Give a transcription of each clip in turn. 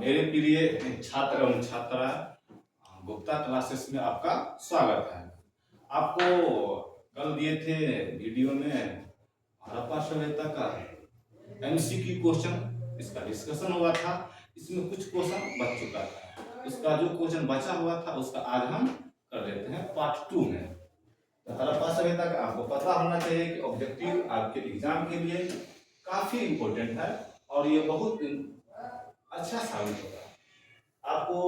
मेरे प्रिय छात्र एवं छात्रा गुप्ता क्लासेस में आपका स्वागत है। आपको कल दिए थे वीडियो में हड़प्पा सभ्यता का एमसीक्यू क्वेश्चन, इसका डिस्कशन हुआ था। इसमें कुछ क्वेश्चन बच चुका था, उसका जो क्वेश्चन बचा हुआ था उसका आज हम कर लेते हैं पार्ट 2 में। तो हड़प्पा सभ्यता का आपको पता होना चाहिए कि ऑब्जेक्टिव आपके एग्जाम के लिए काफी इंपॉर्टेंट है और ये बहुत अच्छा साबित होगा। आपको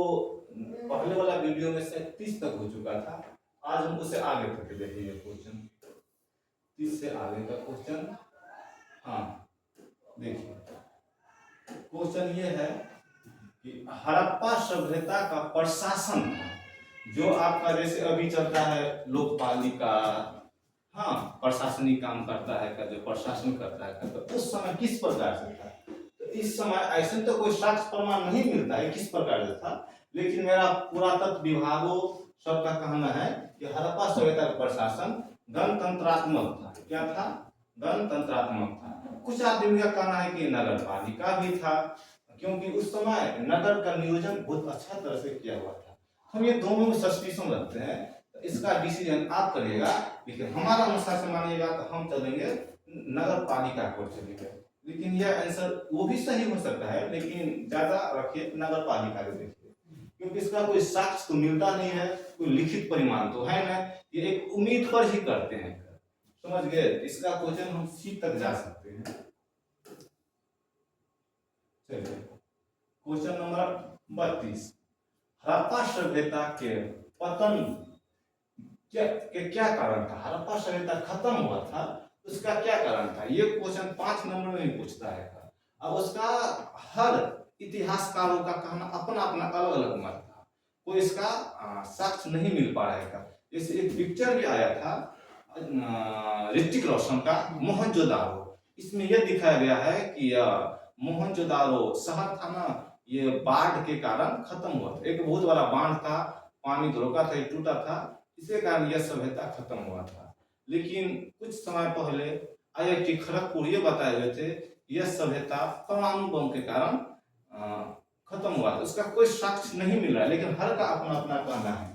पहले वाला वीडियो में से 30 तक हो चुका था, आज हम उसे आगे तक देखेंगे क्वेश्चन, 30 से आगे का क्वेश्चन। हाँ देखिए, क्वेश्चन ये है कि हड़प्पा सभ्यता का प्रशासन था, जो आपका जैसे अभी चलता है लोकपालिका, हाँ प्रशासनिक काम करता है का, जो प्रशासन करता है का, तो उस समय किस प्रकार से था। तो इस समय ऐसे तो कोई साक्ष्य प्रमाण नहीं मिलता है किस प्रकार से था, लेकिन मेरा पुरातत्व विभागों सबका कहना है कि हड़प्पा सभ्यता का प्रशासन गणतंत्रात्मक था। क्या था? गणतंत्रात्मक था। कुछ आदमी का कहना है कि नगर पालिका भी था, क्योंकि उस समय नगर का नियोजन बहुत अच्छा तरह से किया हुआ था। हम ये दोनों में सस्पिशन रखते हैं, तो इसका डिसीजन आप करिएगा, लेकिन हमारा अनुशासन मानिएगा तो हम चलेंगे नगर पालिका को चलेंगे। लेकिन यह आंसर वो भी सही हो सकता है, लेकिन ज्यादा रखिए नगर पालिका को देखिए, क्योंकि इसका कोई साक्ष्य तो मिलता नहीं है, कोई लिखित परिमाण तो है ना, ये एक उम्मीद पर ही करते हैं। समझ गए? इसका क्वेश्चन हम सी तक जा सकते हैं। चलिए क्वेश्चन नंबर 32, हड़प्पा सभ्यता के पतन क्या कारण था? हड़प्पा सभ्यता खत्म हुआ था, उसका क्या कारण था? ये क्वेश्चन 5 नंबर में ही पूछता है। अब उसका हर इतिहासकारों का कहना अपना अपना अलग अलग मत था, कोई इसका साक्ष्य नहीं मिल पा रहा है। जैसे एक पिक्चर भी आया था ऋतिक रोशन का, मोहनजोदारो। इसमें यह दिखाया गया है कि मोहनजोदारो शहर था ना, ये बाढ़ के कारण खत्म हुआ था। एक बहुत बड़ा बांध था, पानी तो रोका था, टूटा था, इसी कारण यह सभ्यता खत्म हुआ था। लेकिन कुछ समय पहले IIT खड़गपुर ये बताए हुए थे यह सभ्यता परमाणु बम के कारण खत्म हुआ था। उसका कोई साक्ष्य नहीं मिल रहा है, लेकिन हर का अपना अपना कहना है।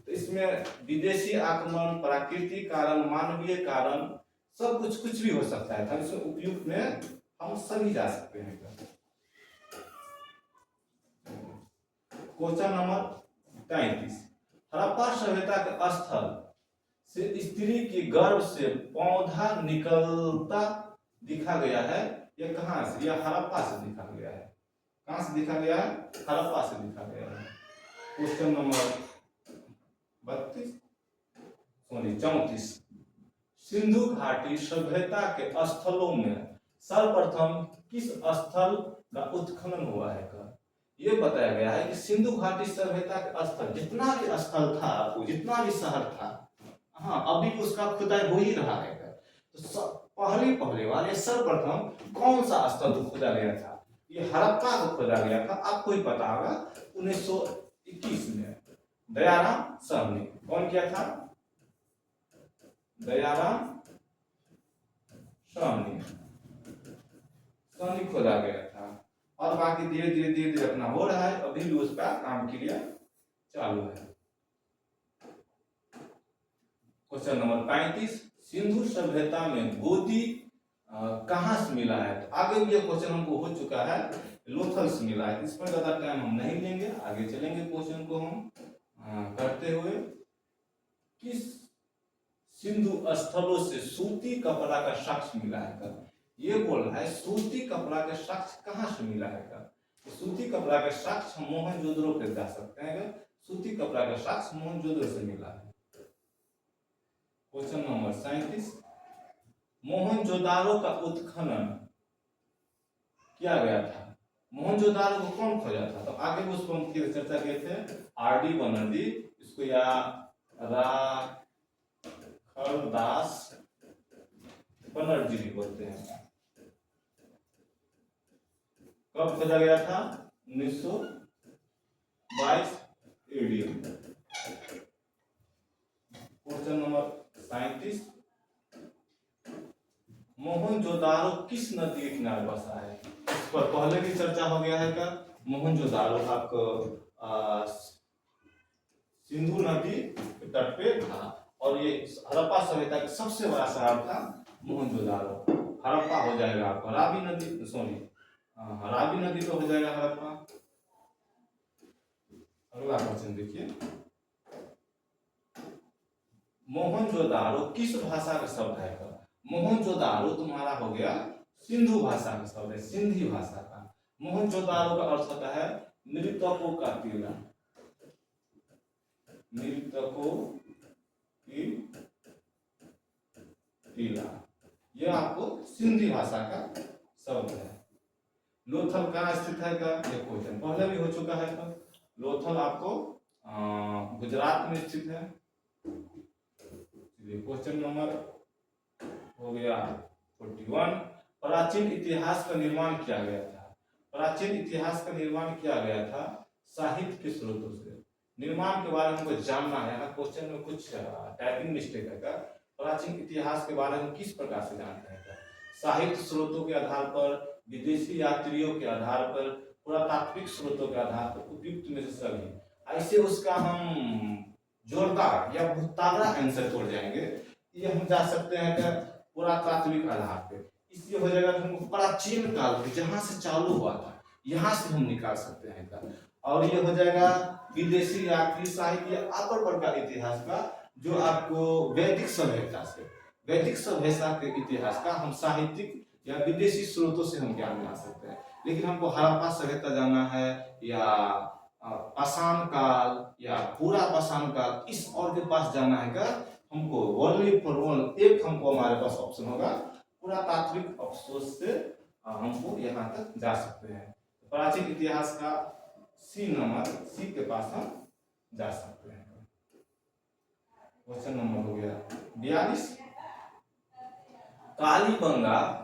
तो इसमें विदेशी आक्रमण, प्राकृतिक कारण, मानवीय कारण, सब कुछ भी हो सकता है। इसमें उपयुक्त में हम सभी जा सकते हैं। क्वेश्चन नंबर 33, हड़प्पा सभ्यता के स्थल से स्त्री के गर्भ से पौधा निकलता दिखा गया है। यह कहाँ से? यह हड़प्पा से दिखा गया है। कहाँ से दिखा गया है? हड़प्पा से दिखा गया है। क्वेश्चन नंबर 34, सिंधु घाटी सभ्यता के स्थलों में सर्वप्रथम किस स्थल का उत्खनन हुआ है? ये बताया गया है कि सिंधु घाटी सभ्यता के स्थल, जितना भी स्थल था, जितना भी शहर था, हाँ अभी उसका खुदाई हो ही रहा है। तो पहले वाले सर्वप्रथम कौन सा स्थल खोदा गया था? ये हड़प्पा को खोदा गया था। आपको ही पता होगा 1921 में दयाराम साहनी। कौन किया था? दयाराम साहनी खोदा गया था। और बाकी धीरे धीरे अपना हो रहा है, अभी भी उसका काम क्रिया चालू है। क्वेश्चन नंबर 35, सिंधु सभ्यता में गोदी कहां से मिला है? तो आगे भी ये क्वेश्चन हमको हो चुका है, लोथल से मिला है। इस पर ज्यादा टाइम हम नहीं लेंगे, आगे चलेंगे क्वेश्चन को हम करते हुए। किस सिंधु स्थलों से सूती कपड़ा का साक्ष्य मिला है? ये बोल रहा है सूती कपड़ा का साक्ष्य कहां से मिला है? सूती कपड़ा का साक्ष्य मोहनजोदड़ो पे जा सकते हैं। सूती कपड़ा का साक्ष्य मोहनजोदड़ो से मिला है। क्वेश्चन नंबर 37, मोहनजोदारो का उत्खनन किया गया था। मोहनजोदारो को कौन खोजा था? तो आगे भी उसको हम चर्चा किए थे, RD बनर्जी, इसको या राखलदास बनर्जी भी बोलते हैं। कब खोजा गया था? 1922 AD। क्वेश्चन नंबर 37, मोहनजोदारो किस नदी के किनारे बसा है? इस पर पहले भी चर्चा हो गया है। मोहनजोदारो आपको सिंधु नदी के तट पे था। और ये हड़प्पा सभ्यता का सबसे बड़ा शहर था मोहनजोदारो। हड़प्पा हो जाएगा आपका रावी नदी, सॉरी रावी नदी तो हो जाएगा हड़प्पा। अगला क्वेश्चन देखिए, मोहनजोदारो किस भाषा का शब्द है? मोहनजोदारो तुम्हारा हो गया सिंधु भाषा का शब्द है, सिंधी भाषा का। मोहनजोदारो का अर्थ होता है मृतकों का टीला, मृतकों की टीला, यह आपको सिंधी भाषा का शब्द है। लोथल कहाँ स्थित है का ये क्वेश्चन पहले भी हो चुका है। तो लोथल आपको गुजरात में स्थित है। क्वेश्चन नंबर हो गया 41, प्राचीन इतिहास का निर्माण किया गया था। प्राचीन इतिहास का निर्माण किया गया था साहित्य के स्रोतों से। निर्माण के बारे में हमको जानना है। यहाँ क्वेश्चन में कुछ टाइपिंग मिस्टेक है का। प्राचीन इतिहास के बारे में किस प्रकार से जानते हैं? साहित्य स्रोतों के आधार पर, विदेशी यात्रियों के आधार पर, पुरातात्विक स्रोतों के आधार पर, उपयुक्त में से सभी। ऐसे उसका हम जोरदार या बहुत तगड़ा आंसर छोड़ जाएंगे। ये हम जा सकते हैं कि पुरातात्विक आधार पे। इसलिए हो जाएगा कि हमको प्राचीन काल पे जहां से चालू हुआ था यहाँ से हम निकाल सकते हैं। और ये हो जाएगा विदेशी यात्री साहित्य अपर पर का इतिहास का, जो आपको वैदिक सभ्यता से, वैदिक सभ्यता के इतिहास का हम साहित्यिक या विदेशी स्रोतों से हम ज्ञान ला सकते हैं। लेकिन हमको हड़प्पा सभ्यता जाना है या पाषाण काल या पूरा पाषाण काल, इस और के पास जाना है का हमको ओनली फॉर वन एक हमको हमारे पास ऑप्शन होगा पुरातात्विक अफसोस से हमको यहाँ तक जा सकते हैं। प्राचीन इतिहास का सी नंबर, सी के पास हम जा सकते हैं। क्वेश्चन नंबर हो गया 42, कालीबंगा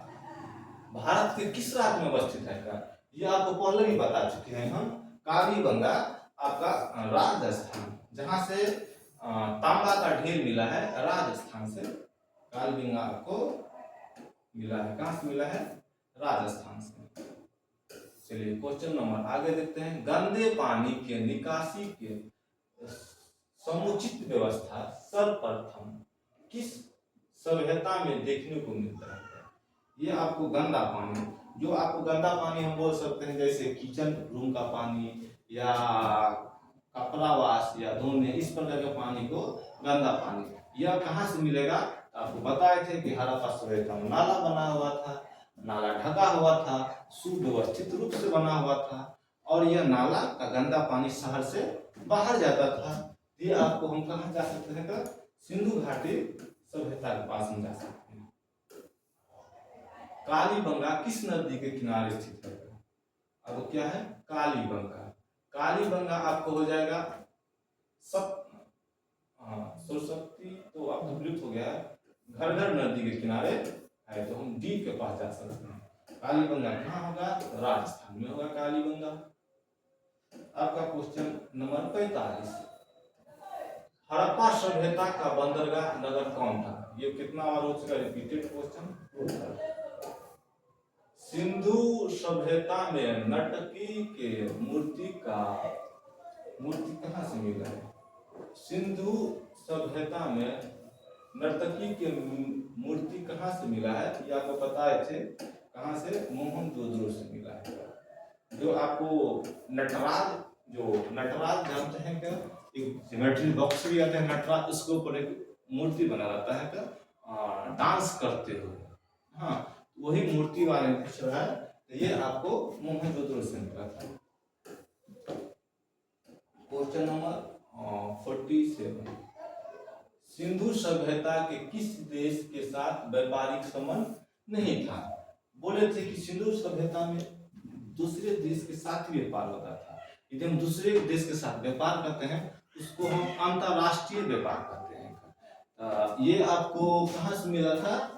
भारत के किस राज्य में अवस्थित है? का ये आपको पहले ही बता चुके हैं हम। कालीबंगा आपका राजस्थान, जहां से तांबा का ढेर मिला है, राजस्थान से कालीबंगा आपको मिला है। कहां से मिला है? राजस्थान से। चलिए क्वेश्चन नंबर आगे देखते हैं। गंदे पानी के निकासी के समुचित व्यवस्था सर्वप्रथम किस सभ्यता में देखने को मिलता है? ये आपको गंदा पानी, जो आपको गंदा पानी हम बोल सकते हैं जैसे किचन रूम का पानी या कपड़ा वाश या धोने, इस प्रकार के पानी को गंदा पानी, यह कहाँ से मिलेगा? आपको बताए थे कि हड़प्पा सभ्यता में नाला बना हुआ था, नाला ढका हुआ था, सुव्यवस्थित रूप से बना हुआ था, और यह नाला का गंदा पानी शहर से बाहर जाता था। ये आपको हम कहाँ जा सकते हैं? सिंधु घाटी सभ्यता के पास हम जा सकते हैं। कालीबंगा किस नदी के किनारे स्थित है? अब क्या है? कालीबंगा। कालीबंगा आपको हो जाएगा सरस्वती तो आपको विलुप्त हो गया है, घरघर नदी के किनारे है, तो हम डी के पास जा सकते हैं। कालीबंगा कहाँ होगा? राजस्थान में होगा कालीबंगा। आपका क्वेश्चन नंबर 45, हड़प्पा सभ्यता का बंदरगाह नगर कौन था? ये कितना बार हो चुका रिपीटेड क्वेश्चन। सिंधु सभ्यता में नर्तकी के मूर्ति कहाँ से मिला है? सिंधु सभ्यता में नर्तकी के मूर्ति कहाँ से मिला है? ये आपको बताए थे कहाँ से? मोहनजोदड़ो से मिला है। जो आपको नटराज, जो नटराज जानते हैं क्या? एक ज्योमेट्री बॉक्स भी आता है नटराज, उसके ऊपर एक मूर्ति बना रहता है क्या डांस करते हुए। हाँ, वही मूर्ति वाले पूछ रहा है, तो ये आपको मोहनजोदड़ो से मिला था। क्वेश्चन नंबर 47, सिंधु सभ्यता के किस देश के साथ व्यापारिक संबंध नहीं था? बोले थे कि सिंधु सभ्यता में दूसरे देश के साथ व्यापार होता था। यदि हम दूसरे देश के साथ व्यापार करते हैं उसको हम अंतरराष्ट्रीय व्यापार करते हैं। ये आपको कहाँ से मिला था?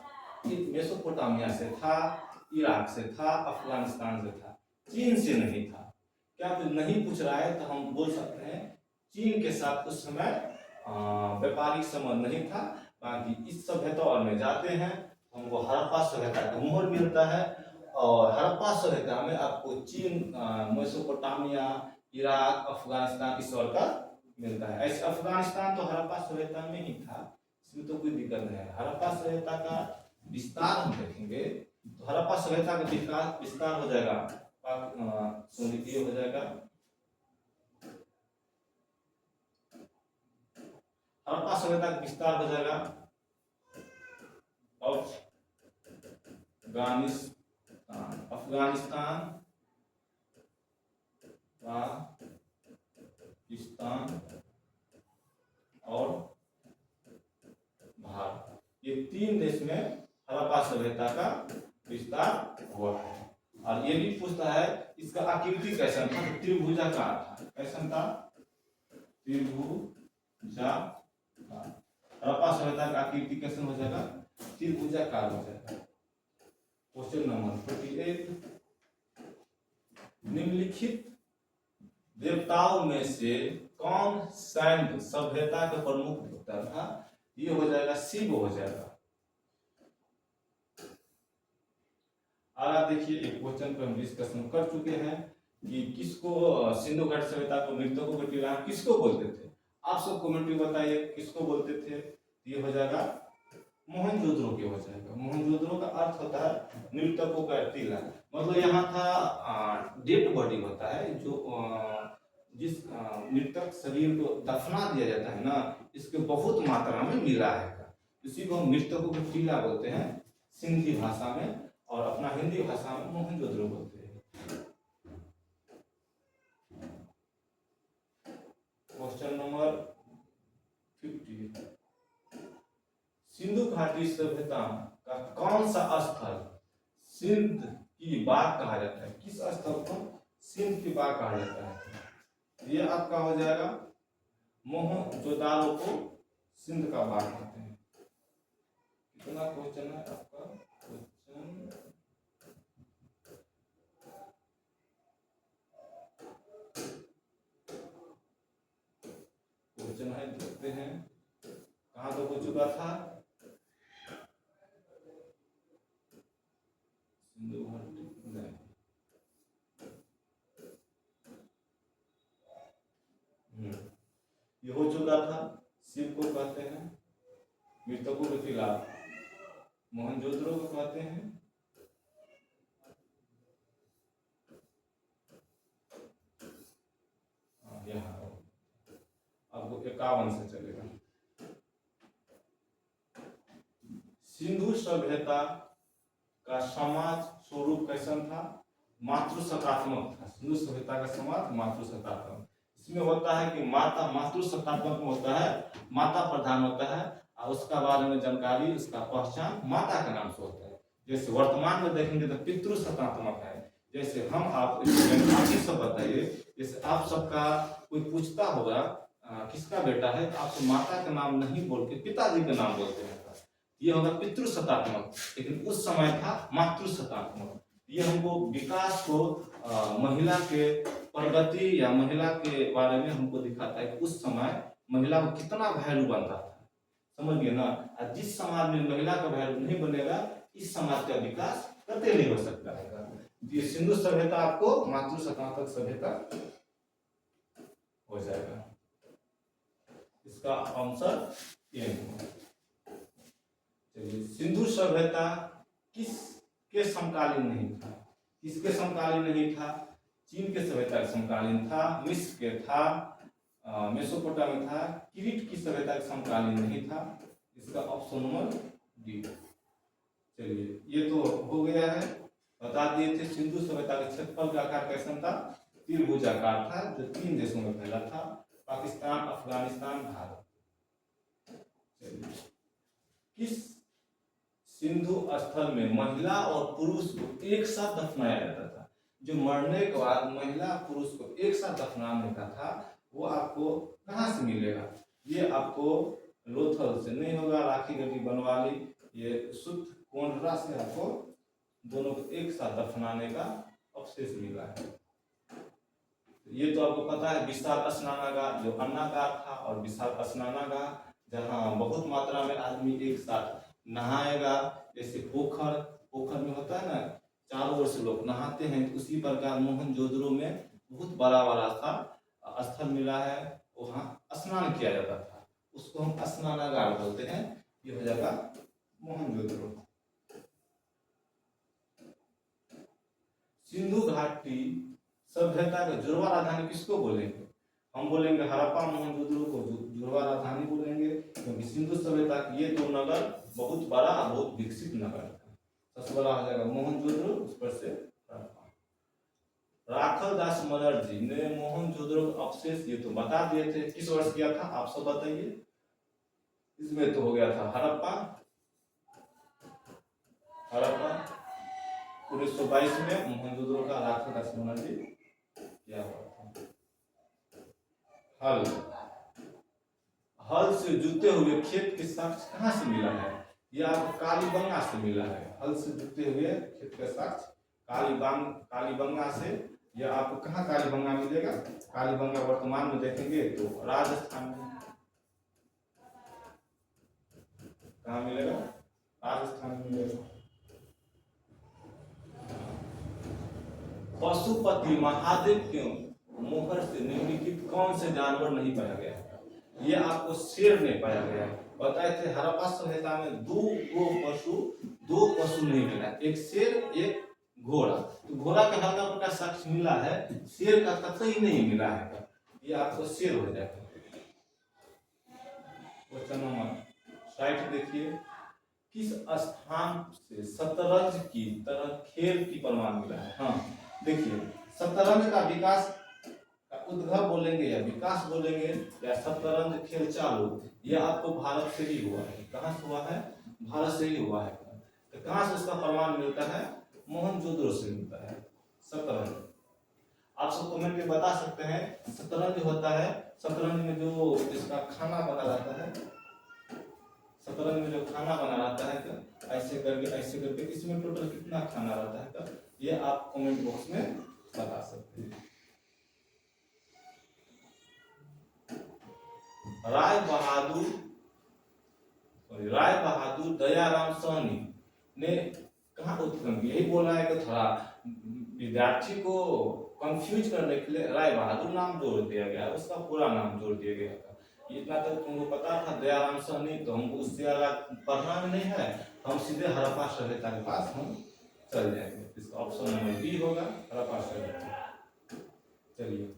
मेसोपोटामिया से था, इराक से था, अफगानिस्तान से था, चीन से नहीं था। क्या कुछ नहीं पूछ रहा है तो हम बोल सकते हैं चीन के साथ उस समय व्यापारिक संबंध नहीं था। बाकी इस सभ्यता और में जाते हैं हमको हड़प्पा सभ्यता का मोहर मिलता है, और हड़प्पा सभ्यता में आपको चीन, मेसोपोटामिया, इराक, अफगानिस्तान इस और का मिलता है। ऐसे अफगानिस्तान तो हड़प्पा सभ्यता में ही था, इसमें तो कोई दिक्कत नहीं है। हड़प्पा सभ्यता का विस्तार हम देखेंगे तो हड़प्पा सभ्यता का विस्तार हो जाएगा, ये हो जाएगा हड़प्पा सभ्यता का विस्तार हो जाएगा अफगानिस्तान, पाकिस्तान और भारत, ये 3 देश में हड़प्पा सभ्यता का विस्तार हुआ है। और ये भी पूछता है इसका आकृति कैसा था, तो त्रिभुजाकार था। कैसा था? त्रिभुजाकार। हड़प्पा सभ्यता का आकृति कैसा हो जाएगा? त्रिभुजाकार हो जाएगा। क्वेश्चन नंबर 48, निम्नलिखित देवताओं में से कौन सैन्य सभ्यता का प्रमुख देवता था? ये हो जाएगा शिव हो जाएगा। आगे देखिए, एक क्वेश्चन पर हम डिस्कशन कर चुके हैं कि किसको सिंधु घाटी सभ्यता को मृतकों के टीला किसको बोलते थे। आप सब कमेंट में बताइए किसको बोलते थे। ये हो जाएगा मोहनजोदड़ो के हो जाएगा। मोहनजोदड़ो का अर्थ होता है मृतकों का टीला। मतलब यहाँ था डेड बॉडी होता है, जो जिस मृतक शरीर को दफना दिया जाता है ना, इसके बहुत मात्रा में मिला है, इसी को हम मृतकों का टीला बोलते हैं सिंधी भाषा में, और अपना हिंदी भाषा में मोहनजोदड़ो बोलते हैं। क्वेश्चन नंबर 50, सिंधु घाटी सभ्यता का कौन सा स्थल सिंध की बाग कहा जाता है? किस स्थल को सिंध की बाग कहा जाता है? ये आपका हो जाएगा मोहनजोदड़ो को सिंध का बाग कहते हैं। कितना क्वेश्चन है आपका? क्वेश्चन है, देखते हैं कहाँ तो हो चुका था। सिंधु घाटी ये हो चुका था। शिव को कहते हैं मृतकों के खिलाफ, मोहनजोदड़ो को कहते हैं यहाँ आपको 51 से चलेगा। सिंधु सभ्यता का समाज स्वरूप कैसा था? मातृसत्तात्मक था। सिंधु सभ्यता का समाज मातृसत्तात्मक, इसमें होता है कि माता मातृसत्तात्मक होता है, माता प्रधान होता है, और उसका बारे में जानकारी, उसका पहचान माता के नाम से होता है। जैसे वर्तमान में देखेंगे तो पितृसत्तात्मक है। जैसे हम आप सब बताइए, जैसे आप सबका कोई पूछता होगा किसका बेटा है, तो आपसे माता का नाम नहीं बोल के पिताजी का नाम बोलते हैं, ये होगा पितृसत्तात्मक। लेकिन उस समय था मातृसत्तात्मक। ये हमको विकास को, महिला के प्रगति या महिला के बारे में हमको दिखाता है कि उस समय महिला को कितना वैल्यू बनता था। समझ गए ना? जिस समाज में महिला का वैल्यू नहीं बनेगा, इस समाज का विकास कतई नहीं हो सकता है। ये सिंधु सभ्यता आपको मातृसत्तात्मक सभ्यता हो जाएगा। इसका आंसर ये है। चलिए, सिंधु सभ्यता किसके समकालीन नहीं था? किसके समकालीन नहीं था? चीन के सभ्यता के समकालीन था, मिस्र के था, मेसोपोटामिया था, क्रीट की सभ्यता के समकालीन नहीं था। इसका ऑप्शन नंबर डी। चलिए, ये तो हो गया है। बता दिए थे सिंधु सभ्यता के क्षेत्रफल का आकार कैसा था? त्रिभुजाकार था, जो 3 देशों में फैला था, पाकिस्तान, अफगानिस्तान, भारत। चलिए, किस सिंधु स्थल में महिला और पुरुष को एक साथ दफनाया जाता था? जो मरने के बाद महिला पुरुष को एक साथ दफनाने का था, वो आपको कहाँ से मिलेगा? ये आपको लोथल से नहीं होगा, राखी गढ़ी बनवाली, ये शुद्ध कोंडरा से आपको दोनों को एक साथ दफनाने का अवशेष मिला है। ये तो आपको पता है विशाल स्नानागार, जो अन्नागार था, और विशाल स्नानागार जहाँ बहुत मात्रा में आदमी एक साथ नहाएगा। जैसे पोखर में होता है ना, चारों ओर से लोग नहाते हैं। तो उसी प्रकार मोहनजोदड़ो में बहुत बड़ा बड़ा सा स्थल मिला है, वहाँ स्नान किया जाता था, उसको हम स्नानागार बोलते हैं। ये हो जाएगा मोहनजोदड़ो। सिंधु घाटी सभ्यता का जुड़वा राजधानी किसको बोलेंगे? हम बोलेंगे हड़प्पा मोहनजोदड़ो को जुड़वा राजधानी बोलेंगे, क्योंकि सिंधु सभ्यता की ये दो नगर बहुत बड़ा बहुत विकसित नगर था। सबसे बड़ा हो जाएगा मोहनजोदड़ो, उस पर से हड़प्पा। राखल दास बनर्जी ने मोहनजोदड़ो अवशेष, ये तो बता दिए थे, किस वर्ष किया था आप सब बताइए। इसमें तो हो गया था हड़प्पा 1922 में मोहनजोदड़ो का राखल दास बनर्जी किया हुआ था। हल से जुते हुए खेत के साक्ष्य कहाँ से मिला है? यह आपको कालीबंगा से मिला है। हल से जुते हुए खेत का साक्ष्य कालीबंगा से। यह आपको कहाँ कालीबंगा मिलेगा? कालीबंगा वर्तमान में देखेंगे तो राजस्थान में। कहाँ मिलेगा? राजस्थान में मिलेगा। पशुपति महादेव के मोहर से निम्नलिखित कौन से जानवर नहीं पाया गया? ये आपको शेर नहीं पाया गया। बताए थे हड़प्पा सभ्यता में दो पशु नहीं मिला, एक शेर एक घोड़ा। तो घोड़ा का हल्का फुल्का साक्ष्य मिला है, शेर का कतई नहीं मिला है। ये आपको शेर हो जाएगा। क्वेश्चन नंबर 60 देखिए, किस स्थान से शतरंज की तरह खेल की प्रमाण मिला है? हाँ देखिए, शतरंज का विकास का उद्भव बोलेंगे या विकास बोलेंगे या शतरंज खेल चालू, यह आपको भारत से ही हुआ है। कहाँ से हुआ है? भारत से ही हुआ है। तो कहाँ से उसका प्रमाण मिलता है? मोहनजोदड़ो से मिलता है शतरंज। आप सब कमेंट में बता सकते हैं शतरंज होता है, शतरंज में जो इसका खाना बना रहता है, शतरंज में जो खाना बना रहता है तो ऐसे करके इसमें टोटल कितना खाना रहता है, तो ये आप कमेंट बॉक्स में बता सकते हैं। राय बहादुर दयाराम साहनी ने कहाँ उत्पन्न किया? यही बोला है कि थोड़ा विद्यार्थी को कंफ्यूज करने के लिए राय बहादुर नाम जोड़ दिया गया, उसका पूरा नाम जोड़ दिया गया था। इतना तक तुमको पता था दयाराम साहनी, तो हमको उससे अलग पढ़ना भी नहीं है, हम सीधे हड़प्पा सभ्यता के पास हम चल जाएंगे। इसका ऑप्शन नंबर बी होगा, हड़प्पा सभ्यता। चलिए,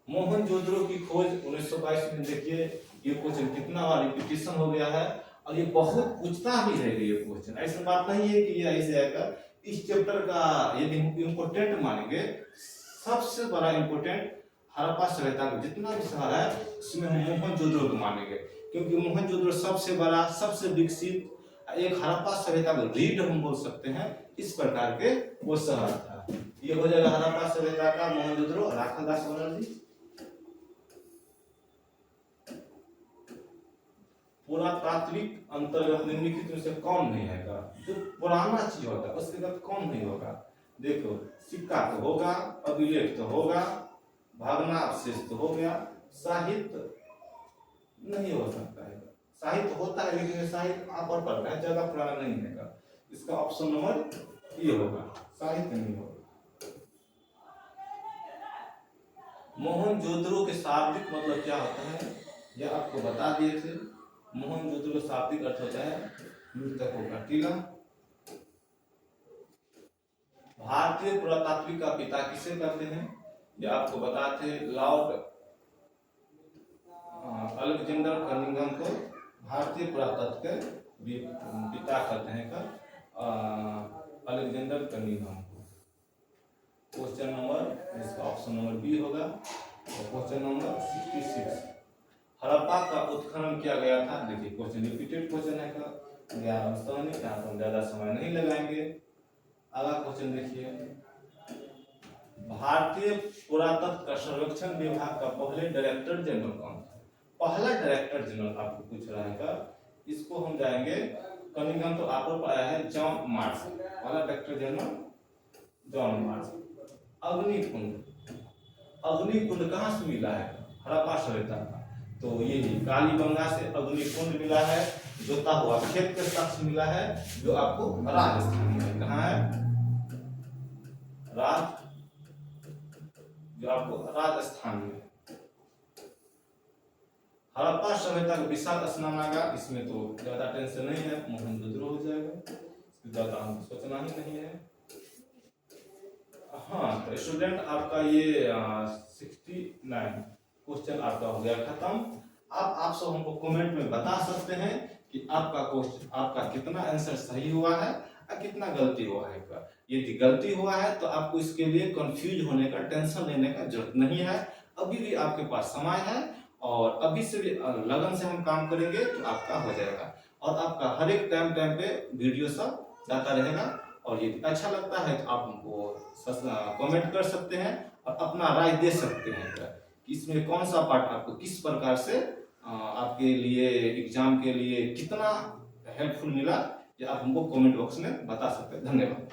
मोहनजोदड़ो की खोज 1922 में। देखिए ये क्वेश्चन कितना बार रिपीटेशन हो गया है और ये बहुत पूछता भी है ये क्वेश्चन। ऐसी बात नहीं है कि ये ऐसे आएगा। इस चैप्टर का यदि इम्पोर्टेंट मानेंगे, सबसे बड़ा इम्पोर्टेंट हड़प्पा सभ्यता का जितना भी सवाल है उसमें हम मोहनजोदड़ो को मानेंगे, क्योंकि मोहनजोदड़ो सबसे बड़ा सबसे विकसित एक हड़प्पा सभ्यता का रीढ़ हम बोल सकते हैं। इस प्रकार के वो शहर था। ये हो जाएगा हड़प्पा सभ्यता का मोहनजोदड़ो। राखल दास बनर्जी। पुरातात्विक अंतर्गत निम्नलिखित में से कौन नहीं आएगा? जो पुराना चीज होता है उसके बाद कौन नहीं होगा? देखो, सिक्का तो होगा, अभिलेख तो होगा, भग्नावशेष तो हो गया, साहित्य नहीं हो सकता है। साहित्य होता है लेकिन साहित्य आपर पर है, ज्यादा पुराना नहीं है। इसका ऑप्शन नंबर ये होगा, साहित्य नहीं होगा। मोहनजोदड़ो के शाब्दिक मतलब क्या होता है यह आपको बता दिए थे। मोहनजोदड़ो शाब्दिक अर्थ होता है मृतकों का टीला। भारतीय पुरातात्विक का पिता किसे कहते हैं? यह आपको बताते लॉर्ड अलेक्जेंडर कनिंघम को भारतीय पुरातत्व के पिता कहते हैं अलेक्जेंडर कनिंघम को। क्वेश्चन नंबर, इसका ऑप्शन नंबर बी होगा। क्वेश्चन नंबर 66, हड़प्पा का उत्खनन किया गया था। देखिए क्वेश्चन रिपीटेड क्वेश्चन है का 11 साहनी, यहाँ हम ज्यादा समय नहीं लगाएंगे। अगला क्वेश्चन देखिए, भारतीय पुरातत्व का सर्वेक्षण विभाग का पहले डायरेक्टर जनरल कौन था? पहला डायरेक्टर जनरल आपको पूछ रहा है का, इसको हम जाएंगे। कनिंघम तो आपको पढ़ा है, जॉन मार्श। पहला डायरेक्टर जनरल जॉन मार्श। अग्निकुंड कहाँ से मिला है? हड़प्पा सभ्यता का। तो ये कालीबंगा से अग्निकुंड मिला है, जोता हुआ खेत के साक्ष्य मिला है, जो आपको राजस्थान में कहाँ है? राज, जो आपको राजस्थान में हड़प्पा सभ्यता का विशाल स्नानागार, इसमें तो ज्यादा टेंशन नहीं है, मोहनजोदड़ो हो जाएगा, ज्यादा हमको सोचना ही नहीं है। हाँ तो स्टूडेंट आपका ये 69 क्वेश्चन आपका हो गया खत्म। अब आप सब हमको कमेंट में बता सकते हैं कि आपका क्वेश्चन, आपका कितना आंसर सही हुआ है और कितना गलती हुआ है। यदि गलती हुआ है तो आपको इसके लिए कंफ्यूज होने का, टेंशन लेने का जरूरत नहीं है। अभी भी आपके पास समय है और अभी से भी लगन से हम काम करेंगे तो आपका हो जाएगा। और आपका हर एक टाइम पे वीडियो सब जाता रहेगा। और यदि अच्छा लगता है तो आप हमको कमेंट कर सकते हैं और अपना राय दे सकते हैं कि इसमें कौन सा पार्ट आपको किस प्रकार से आपके लिए एग्जाम के लिए कितना हेल्पफुल मिला, ये आप हमको कमेंट बॉक्स में बता सकते हैं। धन्यवाद।